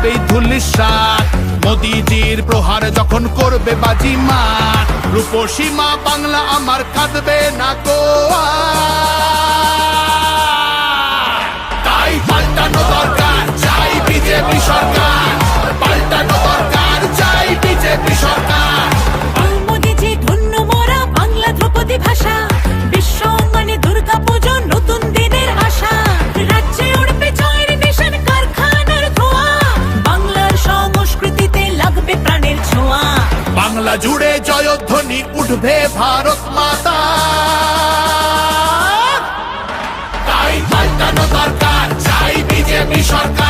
হবেই ধূলিসাৎ। মোদিজির প্রহার যখন করবে বাজিমাত, রূপসী মা বাংলা আমার কাঁদবে না কো আর। তাই পাল্টানো দরকার, চাই বিজেপি সরকার, পাল্টানো দরকার, চাই বিজেপি সরকার। মোদিজি ধন্য মোরা বাংলা ধ্রুপদী ভাষা, বিশ্ব অঙ্গনে দুর্গা পুজো নতুন দিনের আশা। রাজ্যে উঠবে জয়ের নিশান কারখানার ধোঁয়া, বাংলার সংস্কৃতিতে লাগবে প্রাণের ছোঁয়া। বাংলা জুড়ে জয়ধ্বনি উঠবে ভারত মাতা। তাই পাল্টানো দরকার, চাই বিজেপি সরকার।